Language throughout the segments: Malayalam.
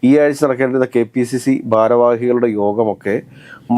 ഈ ആഴ്ച നടക്കേണ്ടിരുന്ന KPCC ഭാരവാഹികളുടെ യോഗമൊക്കെ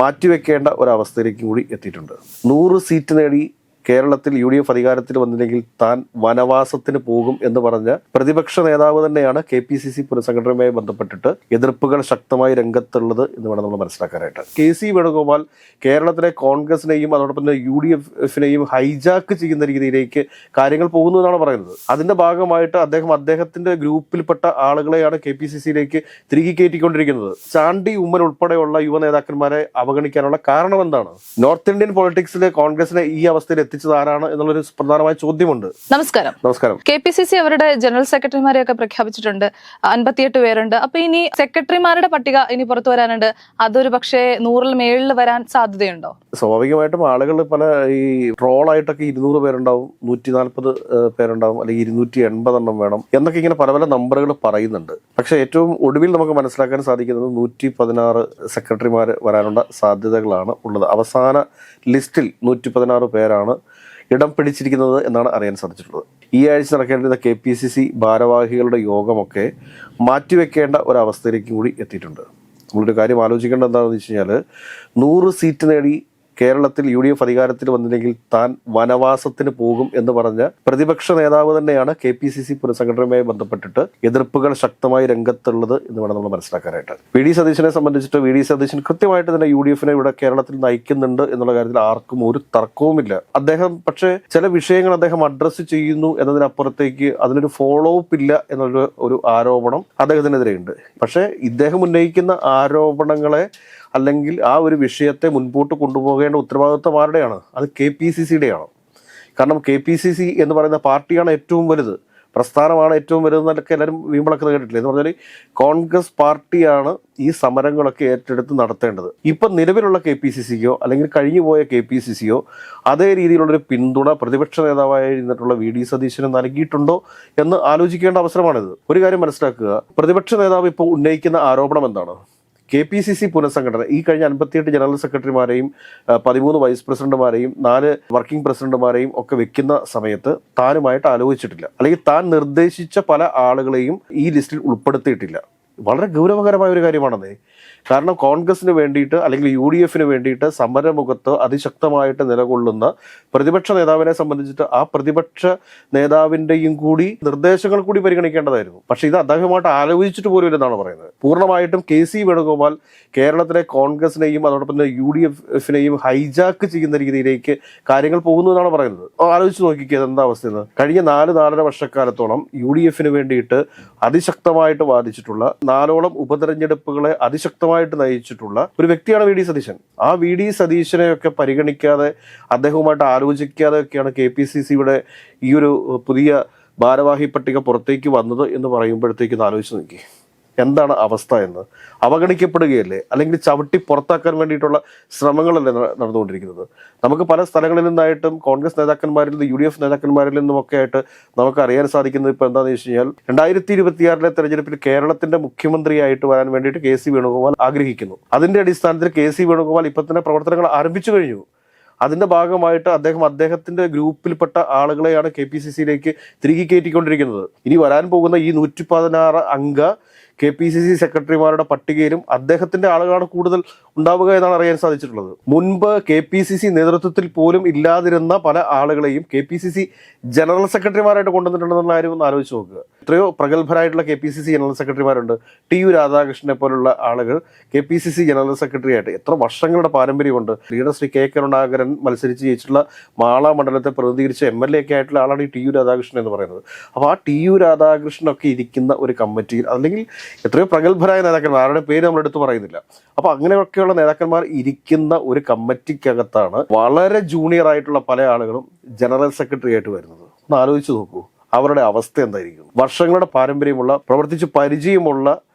മാറ്റിവെക്കേണ്ട ഒരവസ്ഥയിലേക്ക് കൂടി എത്തിയിട്ടുണ്ട്. 100 സീറ്റ് നേടി കേരളത്തിൽ UDF അധികാരത്തിൽ വന്നില്ലെങ്കിൽ താൻ വനവാസത്തിന് പോകും എന്ന് പറഞ്ഞ പ്രതിപക്ഷ നേതാവ് തന്നെയാണ് KPCC പുനഃസംഘടനയുമായി ബന്ധപ്പെട്ടിട്ട് എതിർപ്പുകൾ ശക്തമായി രംഗത്തുള്ളത് എന്ന് വേണം നമ്മൾ മനസ്സിലാക്കാനായിട്ട്. KC വേണുഗോപാൽ കേരളത്തിലെ കോൺഗ്രസിനെയും അതോടൊപ്പം തന്നെ UDFനെയും ഹൈജാക്ക് ചെയ്യുന്ന രീതിയിലേക്ക് കാര്യങ്ങൾ പോകുന്നു എന്നാണ് പറയുന്നത്. അതിന്റെ ഭാഗമായിട്ട് അദ്ദേഹത്തിന്റെ ഗ്രൂപ്പിൽപ്പെട്ട ആളുകളെയാണ് KPCCയിലേക്ക് തിരികെ കയറ്റിക്കൊണ്ടിരിക്കുന്നത്. ചാണ്ടി ഉമ്മൻ ഉൾപ്പെടെയുള്ള യുവ നേതാക്കന്മാരെ അവഗണിക്കാനുള്ള കാരണം എന്താണ്? നോർത്ത് ഇന്ത്യൻ പൊളിറ്റിക്സിലെ കോൺഗ്രസിനെ ഈ അവസ്ഥയിൽ എത്തിച്ചത് ആരാണ് എന്നുള്ളൊരു പ്രധാനമായ ചോദ്യമുണ്ട്. നമസ്കാരം. KPCC അവരുടെ ജനറൽ സെക്രട്ടറിമാരെയൊക്കെ പ്രഖ്യാപിച്ചിട്ടുണ്ട്. 58 പേരുണ്ട്. അപ്പൊ ഇനി സെക്രട്ടറിമാരുടെ പട്ടിക ഇനി പുറത്തു വരാനുണ്ട്. അതൊരു പക്ഷേ 100ൽ മേളിൽ വരാൻ സാധ്യതയുണ്ടോ? സ്വാഭാവികമായിട്ടും ആളുകൾ പല ഈ ട്രോളായിട്ടൊക്കെ 200 പേരുണ്ടാവും, 140 പേരുണ്ടാവും, അല്ലെങ്കിൽ 280 എണ്ണം വേണം എന്നൊക്കെ ഇങ്ങനെ പല പല നമ്പറുകൾ പറയുന്നുണ്ട്. പക്ഷെ ഏറ്റവും ഒടുവിൽ നമുക്ക് മനസ്സിലാക്കാൻ സാധിക്കുന്നത് 116 സെക്രട്ടറിമാർ വരാനുള്ള സാധ്യതകളാണ് ഉള്ളത്. അവസാന ലിസ്റ്റിൽ 116 പേരാണ് ഇടം പിടിച്ചിരിക്കുന്നത് എന്നാണ് അറിയാൻ സാധിച്ചിട്ടുള്ളത്. ഈ ആഴ്ച നടക്കേണ്ടിരുന്ന KPCC ഭാരവാഹികളുടെ യോഗമൊക്കെ മാറ്റിവെക്കേണ്ട ഒരവസ്ഥയിലേക്ക് കൂടി എത്തിയിട്ടുണ്ട്. നമ്മളൊരു കാര്യം ആലോചിക്കേണ്ടത് എന്താണെന്ന് വെച്ച് കഴിഞ്ഞാൽ 100 സീറ്റ് നേടി കേരളത്തിൽ UDF അധികാരത്തിൽ വന്നില്ലെങ്കിൽ താൻ വനവാസത്തിന് പോകും എന്ന് പറഞ്ഞ പ്രതിപക്ഷ നേതാവ് തന്നെയാണ് KPCC പുനഃസംഘടനയുമായി ബന്ധപ്പെട്ടിട്ട് എതിർപ്പുകൾ ശക്തമായി രംഗത്തുള്ളത് എന്ന് വേണം നമ്മൾ മനസ്സിലാക്കാനായിട്ട്. VD സതീശനെ സംബന്ധിച്ചിട്ട് VD സതീശൻ കൃത്യമായിട്ട് തന്നെ UDFനെ ഇവിടെ കേരളത്തിൽ നയിക്കുന്നുണ്ട് എന്നുള്ള കാര്യത്തിൽ ആർക്കും ഒരു തർക്കവുമില്ല. അദ്ദേഹം പക്ഷേ ചില വിഷയങ്ങൾ അദ്ദേഹം അഡ്രസ്സ് ചെയ്യുന്നു എന്നതിനപ്പുറത്തേക്ക് അതിനൊരു ഫോളോ അപ്പ് ഇല്ല എന്നുള്ള ആരോപണം അദ്ദേഹത്തിനെതിരെയുണ്ട്. പക്ഷേ ഇദ്ദേഹം ഉന്നയിക്കുന്ന ആരോപണങ്ങളെ അല്ലെങ്കിൽ ആ ഒരു വിഷയത്തെ മുൻപോട്ട് കൊണ്ടുപോകേണ്ട ഉത്തരവാദിത്വം ആരുടെയാണ്? അത് KPCCയുടെയാണ്. കാരണം KPCC എന്ന് പറയുന്ന പാർട്ടിയാണ് ഏറ്റവും വലുത്, പ്രസ്ഥാനമാണ് ഏറ്റവും വലുതെന്നൊക്കെ എല്ലാവരും വീമ്പിളക്കുന്നത് കേട്ടിട്ടില്ല. എന്ന് പറഞ്ഞാൽ കോൺഗ്രസ് പാർട്ടിയാണ് ഈ സമരങ്ങളൊക്കെ ഏറ്റെടുത്ത് നടത്തേണ്ടത്. ഇപ്പം നിലവിലുള്ള KPCCക്കോ അല്ലെങ്കിൽ കഴിഞ്ഞുപോയ KPCCയോ അതേ രീതിയിലുള്ളൊരു പിന്തുണ പ്രതിപക്ഷ നേതാവായിരുന്നിട്ടുള്ള VD സതീശന് നൽകിയിട്ടുണ്ടോ എന്ന് ആലോചിക്കേണ്ട അവസരമാണിത്. ഒരു കാര്യം മനസ്സിലാക്കുക, പ്രതിപക്ഷ നേതാവ് ഇപ്പോൾ ഉന്നയിക്കുന്ന ആരോപണം എന്താണ്? KPCC പുനഃസംഘടന ഈ കഴിഞ്ഞ 58 ജനറൽ സെക്രട്ടറിമാരെയും 13 വൈസ് പ്രസിഡന്റുമാരെയും 4 വർക്കിംഗ് പ്രസിഡന്റുമാരെയും ഒക്കെ വെക്കുന്ന സമയത്ത് താനുമായിട്ട് ആലോചിച്ചിട്ടില്ല, അല്ലെങ്കിൽ താൻ നിർദ്ദേശിച്ച പല ആളുകളെയും ഈ ലിസ്റ്റിൽ ഉൾപ്പെടുത്തിയിട്ടില്ല. വളരെ ഗൗരവകരമായ ഒരു കാര്യമാണത്. കാരണം കോൺഗ്രസിന് വേണ്ടിയിട്ട് അല്ലെങ്കിൽ UDFന് വേണ്ടിയിട്ട് സമരമുഖത്ത് അതിശക്തമായിട്ട് നിലകൊള്ളുന്ന പ്രതിപക്ഷ നേതാവിനെ സംബന്ധിച്ചിട്ട് ആ പ്രതിപക്ഷ നേതാവിൻ്റെയും കൂടി നിർദ്ദേശങ്ങൾ കൂടി പരിഗണിക്കേണ്ടതായിരുന്നു. പക്ഷേ ഇത് അദ്ദേഹമായിട്ട് ആലോചിച്ചിട്ട് പോലും ഇല്ലെന്നാണ് പറയുന്നത്. പൂർണ്ണമായിട്ടും KC വേണുഗോപാൽ കേരളത്തിലെ കോൺഗ്രസിനെയും അതോടൊപ്പം തന്നെ UDFനെയും ഹൈജാക്ക് ചെയ്യുന്ന രീതിയിലേക്ക് കാര്യങ്ങൾ പോകുന്നു എന്നാണ് പറയുന്നത്. ആലോചിച്ച് നോക്കിക്കുക എന്താ അവസ്ഥയെന്ന്. കഴിഞ്ഞ 4-4.5 വർഷക്കാലത്തോളം UDFന് വേണ്ടിയിട്ട് അതിശക്തമായിട്ട് വാദിച്ചിട്ടുള്ള 4ഓളം ഉപതെരഞ്ഞെടുപ്പുകളെ അതിശക്തമായിട്ട് നയിച്ചിട്ടുള്ള ഒരു വ്യക്തിയാണ് VD സതീശൻ. ആ VD സതീശനെയൊക്കെ പരിഗണിക്കാതെ അദ്ദേഹവുമായിട്ട് ആലോചിക്കാതെ ഒക്കെയാണ് KPCCയുടെ ഈ ഒരു പുതിയ ഭാരവാഹി പട്ടിക പുറത്തേക്ക് വന്നത് എന്ന് പറയുമ്പോഴത്തേക്ക് ആലോചിച്ച് നോക്കി എന്താണ് അവസ്ഥ എന്ന്. അവഗണിക്കപ്പെടുകയല്ലേ, അല്ലെങ്കിൽ ചവിട്ടി പുറത്താക്കാൻ വേണ്ടിയിട്ടുള്ള ശ്രമങ്ങളല്ലേ നടന്നുകൊണ്ടിരിക്കുന്നത്. നമുക്ക് പല സ്ഥലങ്ങളിൽ നിന്നായിട്ടും കോൺഗ്രസ് നേതാക്കന്മാരിൽ നിന്ന് UDF നേതാക്കന്മാരിൽ നിന്നുമൊക്കെ ആയിട്ട് നമുക്ക് അറിയാൻ സാധിക്കുന്നത് ഇപ്പോൾ എന്താണെന്ന് വെച്ച് കഴിഞ്ഞാൽ 2026 തെരഞ്ഞെടുപ്പിൽ കേരളത്തിന്റെ മുഖ്യമന്ത്രിയായിട്ട് വരാൻ വേണ്ടിയിട്ട് KC വേണുഗോപാൽ ആഗ്രഹിക്കുന്നു. അതിന്റെ അടിസ്ഥാനത്തിൽ KC വേണുഗോപാൽ ഇപ്പം തന്നെ പ്രവർത്തനങ്ങൾ ആരംഭിച്ചു കഴിഞ്ഞു. അതിന്റെ ഭാഗമായിട്ട് അദ്ദേഹത്തിന്റെ ഗ്രൂപ്പിൽപ്പെട്ട ആളുകളെയാണ് KPCCയിലേക്ക് തിരികെ കയറ്റിക്കൊണ്ടിരിക്കുന്നത്. ഇനി വരാൻ പോകുന്ന ഈ 116 അംഗ KPCC സെക്രട്ടറിമാരുടെ പട്ടികയിലും അദ്ദേഹത്തിന്റെ ആളുകളാണ് കൂടുതൽ ഉണ്ടാവുക എന്നാണ് അറിയാൻ സാധിച്ചിട്ടുള്ളത്. മുൻപ് KPCC നേതൃത്വത്തിൽ പോലും ഇല്ലാതിരുന്ന പല ആളുകളെയും KPCC ജനറൽ സെക്രട്ടറിമാരായിട്ട് കൊണ്ടുവന്നിട്ടുണ്ടെന്നുള്ള കാര്യം ഒന്ന് ആലോചിച്ച് നോക്കുക. എത്രയോ പ്രഗത്ഭരായിട്ടുള്ള KPCC ജനറൽ സെക്രട്ടറിമാരുണ്ട്. TU രാധാകൃഷ്ണനെ പോലുള്ള ആളുകൾ KPCC ജനറൽ സെക്രട്ടറി ആയിട്ട് എത്ര വർഷങ്ങളുടെ പാരമ്പര്യമുണ്ട്. ലീഡർ ശ്രീ K കരുണാകരൻ മത്സരിച്ച് ജയിച്ചിട്ടുള്ള മാള മണ്ഡലത്തെ പ്രതിനിധീകരിച്ച MLA ഒക്കെ ആയിട്ടുള്ള ആളാണ് ഈ TU രാധാകൃഷ്ണൻ എന്ന് പറയുന്നത്. അപ്പോൾ ആ TU രാധാകൃഷ്ണനൊക്കെ ഇരിക്കുന്ന ഒരു കമ്മിറ്റിയിൽ അല്ലെങ്കിൽ എത്രയോ പ്രഗത്ഭരായ നേതാക്കന്മാർ, ആരുടെ പേര് നമ്മൾ എടുത്തു പറയുന്നില്ല. അപ്പൊ അങ്ങനെയൊക്കെയുള്ള നേതാക്കന്മാർ ഇരിക്കുന്ന ഒരു കമ്മിറ്റിക്കകത്താണ് വളരെ ജൂനിയർ ആയിട്ടുള്ള പല ആളുകളും ജനറൽ സെക്രട്ടറി ആയിട്ട് വരുന്നത്. ഒന്ന് ആലോചിച്ച് നോക്കൂ അവരുടെ അവസ്ഥ എന്തായിരിക്കും. വർഷങ്ങളുടെ പാരമ്പര്യമുള്ള, പ്രവർത്തിച്ച് പരിചയമുള്ള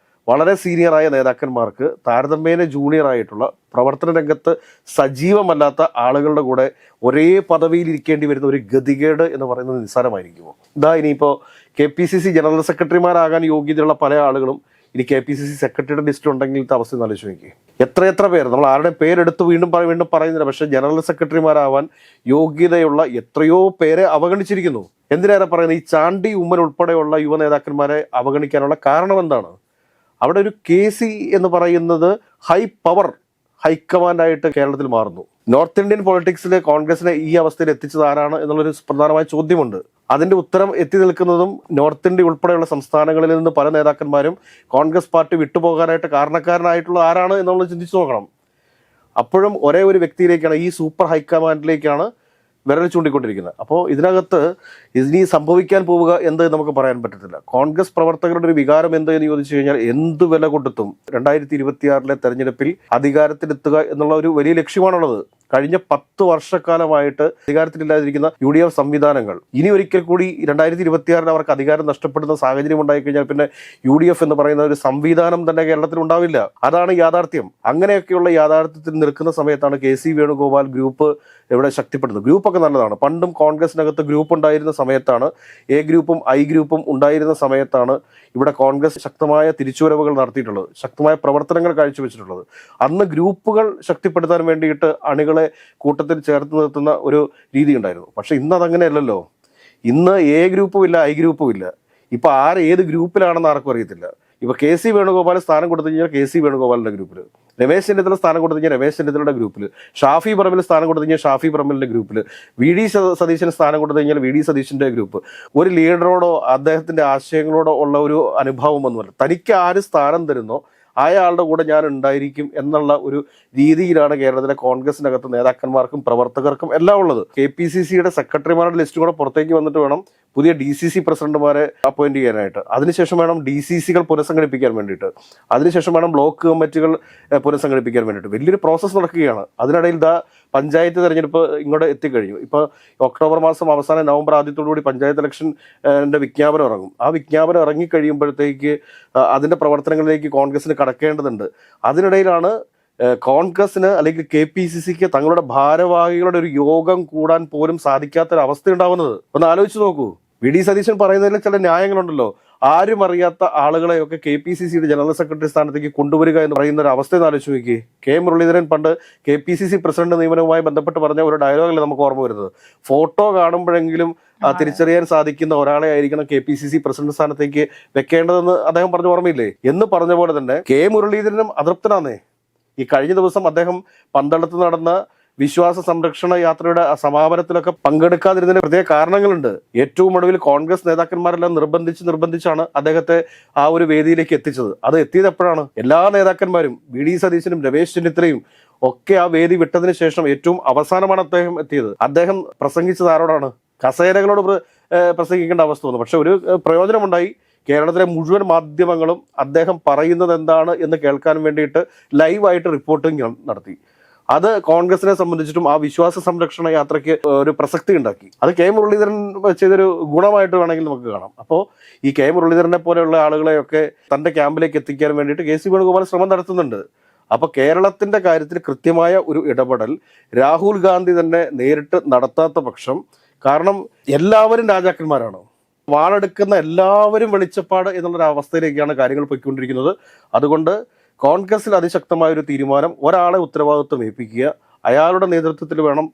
വളരെ സീനിയറായ നേതാക്കന്മാർക്ക് താരതമ്യേന ജൂനിയർ ആയിട്ടുള്ള, പ്രവർത്തന രംഗത്ത് സജീവമല്ലാത്ത ആളുകളുടെ കൂടെ ഒരേ പദവിയിൽ ഇരിക്കേണ്ടി വരുന്ന ഒരു ഗതികേട് എന്ന് പറയുന്നത് നിസ്സാരമായിരിക്കുമോ? ഇതാ ഇനിയിപ്പോൾ KPCC ജനറൽ സെക്രട്ടറിമാരാകാൻ യോഗ്യതയുള്ള പല ആളുകളും ഇനി KPCC സെക്രട്ടറിയുടെ ലിസ്റ്റ് ഉണ്ടെങ്കിലത്തെ അവസ്ഥ ആലോചിച്ച് നോക്കി. എത്ര പേര്, നമ്മൾ ആരുടെ പേരെടുത്ത് വീണ്ടും പറയുന്നില്ല, പക്ഷെ ജനറൽ സെക്രട്ടറിമാരാവാൻ യോഗ്യതയുള്ള എത്രയോ പേരെ അവഗണിച്ചിരിക്കുന്നു. എന്തിനേറെ പറയുന്നത്, ഈ ചാണ്ടി ഉമ്മൻ ഉൾപ്പെടെയുള്ള യുവ നേതാക്കന്മാരെ അവഗണിക്കാനുള്ള കാരണം എന്താണ്? അവിടെ ഒരു KC എന്ന് പറയുന്നത് ഹൈ പവർ ഹൈക്കമാൻഡായിട്ട് കേരളത്തിൽ മാറുന്നു. നോർത്ത് ഇന്ത്യൻ പൊളിറ്റിക്സിൽ കോൺഗ്രസിനെ ഈ അവസ്ഥയിൽ എത്തിച്ചത് ആരാണ് എന്നുള്ളൊരു പ്രധാനമായ ചോദ്യമുണ്ട്. അതിന്റെ ഉത്തരം എത്തി നിൽക്കുന്നതും നോർത്ത് ഇന്ത്യ ഉൾപ്പെടെയുള്ള സംസ്ഥാനങ്ങളിൽ നിന്ന് പല നേതാക്കന്മാരും കോൺഗ്രസ് പാർട്ടി വിട്ടുപോകാനായിട്ട് കാരണക്കാരനായിട്ടുള്ള ആരാണ് എന്നുള്ളത് ചിന്തിച്ചു നോക്കണം. അപ്പോഴും ഒരേ ഒരു വ്യക്തിയിലേക്കാണ്, ഈ സൂപ്പർ ഹൈക്കമാൻഡിലേക്കാണ് വിരൽ ചൂണ്ടിക്കൊണ്ടിരിക്കുന്നത്. അപ്പോൾ ഇതിനകത്ത് ഇനി സംഭവിക്കാൻ പോവുക എന്ത് നമുക്ക് പറയാൻ പറ്റത്തില്ല. കോൺഗ്രസ് പ്രവർത്തകരുടെ ഒരു വികാരം എന്ത് എന്ന് ചോദിച്ചു കഴിഞ്ഞാൽ എന്ത് വില കൊടുത്തും 2026 തെരഞ്ഞെടുപ്പിൽ അധികാരത്തിലെത്തുക എന്നുള്ള ഒരു വലിയ ലക്ഷ്യമാണുള്ളത്. കഴിഞ്ഞ 10 വർഷക്കാലമായിട്ട് അധികാരത്തിലില്ലാതിരിക്കുന്ന UDF സംവിധാനങ്ങൾ ഇനി ഒരിക്കൽ കൂടി 2026 അവർക്ക് അധികാരം നഷ്ടപ്പെടുന്ന സാഹചര്യം ഉണ്ടായിക്കഴിഞ്ഞാൽ പിന്നെ UDF എന്ന് പറയുന്ന ഒരു സംവിധാനം തന്നെ കേരളത്തിൽ ഉണ്ടാവില്ല. അതാണ് യാഥാർത്ഥ്യം. അങ്ങനെയൊക്കെയുള്ള യാഥാർത്ഥ്യത്തിൽ നിൽക്കുന്ന സമയത്താണ് KC വേണുഗോപാൽ ഗ്രൂപ്പ് ഇവിടെ ശക്തിപ്പെടുന്നത്. ഗ്രൂപ്പൊക്കെ നല്ലതാണ്. പണ്ടും കോൺഗ്രസിനകത്ത് ഗ്രൂപ്പ് ഉണ്ടായിരുന്ന സമയത്താണ്, A ഗ്രൂപ്പും I ഗ്രൂപ്പും ഉണ്ടായിരുന്ന സമയത്താണ് ഇവിടെ കോൺഗ്രസ് ശക്തമായ തിരിച്ചുവരവുകൾ നടത്തിയിട്ടുള്ളത്, ശക്തമായ പ്രവർത്തനങ്ങൾ കാഴ്ചവെച്ചിട്ടുള്ളത്. അന്ന് ഗ്രൂപ്പുകൾ ശക്തിപ്പെടുത്താൻ വേണ്ടിയിട്ട് അണികളെ കൂട്ടത്തിൽ ചേർത്ത് നിർത്തുന്ന ഒരു രീതി ഉണ്ടായിരുന്നു. പക്ഷെ ഇന്ന് അതങ്ങനെയല്ലല്ലോ. ഇന്ന് A ഗ്രൂപ്പും ഇല്ല, I ഗ്രൂപ്പും ഇല്ല. ഇപ്പൊ ഏത് ഗ്രൂപ്പിലാണെന്ന് ആർക്കും അറിയത്തില്ല. ഇപ്പൊ KC വേണുഗോപാൽ സ്ഥാനം കൊടുത്തു കഴിഞ്ഞാൽ KC വേണുഗോപാലിന്റെ ഗ്രൂപ്പിൽ, രമേശ് ചെന്നിത്തല സ്ഥാനം കൊടുത്തു കഴിഞ്ഞാൽ രമേശ് ചെന്നിത്തലയുടെ ഗ്രൂപ്പിൽ, ഷാഫി പറമ്പിൽ സ്ഥാനം കൊടുത്തു കഴിഞ്ഞാൽ ഷാഫി പറമ്പിലിന്റെ ഗ്രൂപ്പിൽ, VD സതീശൻ സ്ഥാനം കൊടുത്തു കഴിഞ്ഞാൽ VD സതീശന്റെ ഗ്രൂപ്പ്. ഒരു ലീഡറോടോ അദ്ദേഹത്തിന്റെ ആശയങ്ങളോടോ ഉള്ള ഒരു അനുഭവം ഒന്നുമല്ല. തനിക്ക് ആര് സ്ഥാനം തരുന്നോ അയാളുടെ കൂടെ ഞാൻ ഉണ്ടായിരിക്കും എന്നുള്ള ഒരു രീതിയിലാണ് കേരളത്തിലെ കോൺഗ്രസിനകത്ത് നേതാക്കന്മാർക്കും പ്രവർത്തകർക്കും എല്ലാം ഉള്ളത്. KPCCയുടെ സെക്രട്ടറിമാരുടെ ലിസ്റ്റ് കൂടെ പുറത്തേക്ക് വന്നിട്ട് വേണം പുതിയ DCC പ്രസിഡന്റുമാരെ അപ്പോയിന്റ് ചെയ്യാനായിട്ട്. അതിനുശേഷം വേണം DCCകൾ പുനഃസംഘടിപ്പിക്കാൻ വേണ്ടിയിട്ട്. അതിനുശേഷം വേണം ബ്ലോക്ക് കമ്മിറ്റികൾ പുനഃസംഘടിപ്പിക്കാൻ വേണ്ടിയിട്ട്. വലിയൊരു പ്രോസസ്സ് നടക്കുകയാണ്. അതിനിടയിൽ പഞ്ചായത്ത് തെരഞ്ഞെടുപ്പ് ഇങ്ങോട്ട് എത്തിക്കഴിഞ്ഞു. ഇപ്പോൾ ഒക്ടോബർ മാസം അവസാനം നവംബർ ആദ്യത്തോടുകൂടി പഞ്ചായത്ത് ഇലക്ഷൻ്റെ വിജ്ഞാപനം ഇറങ്ങും. ആ വിജ്ഞാപനം ഇറങ്ങിക്കഴിയുമ്പോഴത്തേക്ക് അതിൻ്റെ പ്രവർത്തനങ്ങളിലേക്ക് കോൺഗ്രസിന് കടക്കേണ്ടതുണ്ട്. അതിനിടയിലാണ് കോൺഗ്രസിന് അല്ലെങ്കിൽ KPCCക്ക് തങ്ങളുടെ ഭാരവാഹികളുടെ ഒരു യോഗം കൂടാൻ പോലും സാധിക്കാത്തൊരവസ്ഥ ഉണ്ടാവുന്നത്. ഒന്ന് ആലോചിച്ച് നോക്കൂ. VD സതീശൻ പറയുന്നതിൽ ചില ന്യായങ്ങളുണ്ടല്ലോ. ആരും അറിയാത്ത ആളുകളെയൊക്കെ KPCCയുടെ ജനറൽ സെക്രട്ടറി സ്ഥാനത്തേക്ക് കൊണ്ടുവരിക എന്ന് പറയുന്ന ഒരു അവസ്ഥ ആലോചിച്ച് നോക്കി. മുരളീധരൻ പണ്ട് KPCC പ്രസിഡന്റ് നിയമനവുമായി ബന്ധപ്പെട്ട് പറഞ്ഞ ഒരു ഡയലോഗല്ലേ നമുക്ക് ഓർമ്മ വരുന്നത്. ഫോട്ടോ കാണുമ്പോഴെങ്കിലും തിരിച്ചറിയാൻ സാധിക്കുന്ന ഒരാളെ ആയിരിക്കണം KPCC പ്രസിഡന്റ് സ്ഥാനത്തേക്ക് വെക്കേണ്ടതെന്ന് അദ്ദേഹം പറഞ്ഞ ഓർമ്മയില്ലേ? എന്ന് പറഞ്ഞ പോലെ തന്നെ മുരളീധരനും അതൃപ്തനാന്നേ. ഈ കഴിഞ്ഞ ദിവസം അദ്ദേഹം പന്തളത്ത് നടന്ന വിശ്വാസ സംരക്ഷണ യാത്രയുടെ സമാപനത്തിലൊക്കെ പങ്കെടുക്കാതിരുന്നതിന് പ്രത്യേക കാരണങ്ങളുണ്ട്. ഏറ്റവും ഒടുവിൽ കോൺഗ്രസ് നേതാക്കന്മാരെല്ലാം നിർബന്ധിച്ചാണ് അദ്ദേഹത്തെ ആ ഒരു വേദിയിലേക്ക് എത്തിച്ചത്. അത് എത്തിയത് എപ്പോഴാണ്? എല്ലാ നേതാക്കന്മാരും VD സതീശനും രമേശ് ചെന്നിത്തലയും ഒക്കെ ആ വേദി വിട്ടതിന് ശേഷം ഏറ്റവും അവസാനമാണ് അദ്ദേഹം എത്തിയത്. അദ്ദേഹം പ്രസംഗിച്ചത് ആരോടാണ്? കസേരകളോട് പ്രസംഗിക്കേണ്ട അവസ്ഥ വന്നു. പക്ഷെ ഒരു പ്രയോജനമുണ്ടായി. കേരളത്തിലെ മുഴുവൻ മാധ്യമങ്ങളും അദ്ദേഹം പറയുന്നത് എന്താണ് എന്ന് കേൾക്കാൻ വേണ്ടിയിട്ട് ലൈവായിട്ട് റിപ്പോർട്ടിംഗ് നടത്തി. അത് കോൺഗ്രസിനെ സംബന്ധിച്ചിട്ടും ആ വിശ്വാസ സംരക്ഷണ യാത്രയ്ക്ക് ഒരു പ്രസക്തി ഉണ്ടാക്കി. അത് മുരളീധരൻ ചെയ്തൊരു ഗുണമായിട്ട് വേണമെങ്കിൽ നമുക്ക് കാണാം. അപ്പോൾ ഈ മുരളീധരനെ പോലെയുള്ള ആളുകളെയൊക്കെ തൻ്റെ ക്യാമ്പിലേക്ക് എത്തിക്കാൻ വേണ്ടിയിട്ട് KC വേണുഗോപാൽ ശ്രമം നടത്തുന്നുണ്ട്. അപ്പോൾ കേരളത്തിൻ്റെ കാര്യത്തിൽ കൃത്യമായ ഒരു ഇടപെടൽ രാഹുൽ ഗാന്ധി തന്നെ നേരിട്ട് നടത്താത്ത പക്ഷം, കാരണം എല്ലാവരും രാജാക്കന്മാരാണ്, വാളെടുക്കുന്ന എല്ലാവരും വെളിച്ചപ്പാട് എന്നുള്ളൊരു അവസ്ഥയിലേക്കാണ് കാര്യങ്ങൾ പോയിക്കൊണ്ടിരിക്കുന്നത്. അതുകൊണ്ട് കോൺഗ്രസിൽ അതിശക്തമായ ഒരു തീരുമാനം, ഒരാളെ ഉത്തരവാദിത്വം ഏൽപ്പിക്കുക, അയാളുടെ നേതൃത്വത്തിൽ വേണം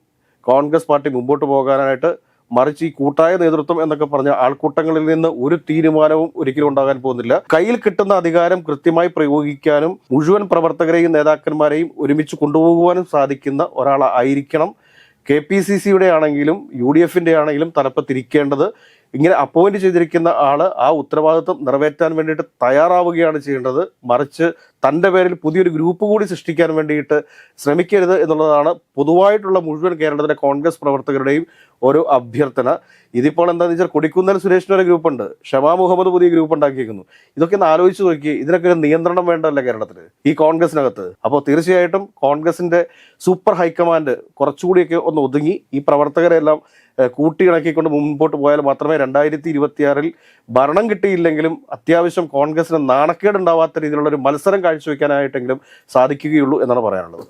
കോൺഗ്രസ് പാർട്ടി മുമ്പോട്ട് പോകാനായിട്ട്. മറിച്ച് ഈ കൂട്ടായ നേതൃത്വം എന്നൊക്കെ പറഞ്ഞ ആൾക്കൂട്ടങ്ങളിൽ നിന്ന് ഒരു തീരുമാനവും ഒരിക്കലും ഉണ്ടാകാൻ പോകുന്നില്ല. കയ്യിൽ കിട്ടുന്ന അധികാരം കൃത്യമായി പ്രയോഗിക്കാനും മുഴുവൻ പ്രവർത്തകരെയും നേതാക്കന്മാരെയും ഒരുമിച്ച് കൊണ്ടുപോകുവാനും സാധിക്കുന്ന ഒരാളായിരിക്കണം KPCCയുടെ ആണെങ്കിലും UDFന്റെ ആണെങ്കിലും തലപ്പത്തിരിക്കേണ്ടത്. ഇങ്ങനെ അപ്പോയിന്റ് ചെയ്തിരിക്കുന്ന ആള് ആ ഉത്തരവാദിത്വം നിറവേറ്റാൻ വേണ്ടിയിട്ട് തയ്യാറാവുകയാണ് ചെയ്യേണ്ടത്. മറിച്ച് തൻ്റെ പേരിൽ പുതിയൊരു ഗ്രൂപ്പ് കൂടി സൃഷ്ടിക്കാൻ വേണ്ടിയിട്ട് ശ്രമിക്കരുത് എന്നുള്ളതാണ് പൊതുവായിട്ടുള്ള മുഴുവൻ കേരളത്തിലെ കോൺഗ്രസ് പ്രവർത്തകരുടെയും ഒരു അഭ്യർത്ഥന. ഇതിപ്പോൾ എന്താണെന്ന് വെച്ചാൽ കൊടിക്കുന്നിൽ സുരേഷിനൊരു ഗ്രൂപ്പുണ്ട്, ഷമാ മുഹമ്മദ് പുതിയ ഗ്രൂപ്പ് ഉണ്ടാക്കിയിരിക്കുന്നു. ഇതൊക്കെ ഒന്ന് ആലോചിച്ച് നോക്കി. ഇതിനൊക്കെ ഒരു നിയന്ത്രണം വേണ്ടതല്ല കേരളത്തിൽ ഈ കോൺഗ്രസിനകത്ത്. അപ്പോൾ തീർച്ചയായിട്ടും കോൺഗ്രസിന്റെ സൂപ്പർ ഹൈക്കമാൻഡ് കുറച്ചുകൂടിയൊക്കെ ഒന്ന് ഒതുങ്ങി ഈ പ്രവർത്തകരെല്ലാം കൂട്ടിയിണക്കിക്കൊണ്ട് മുമ്പോട്ട് പോയാൽ മാത്രമേ 2026 ഭരണം കിട്ടിയില്ലെങ്കിലും അത്യാവശ്യം കോൺഗ്രസിന് നാണക്കേടുണ്ടാവാത്ത രീതിയിലുള്ള ഒരു മത്സരം കാഴ്ചവെക്കാനായിട്ടെങ്കിലും സാധിക്കുകയുള്ളൂ എന്നാണ് പറയാനുള്ളത്.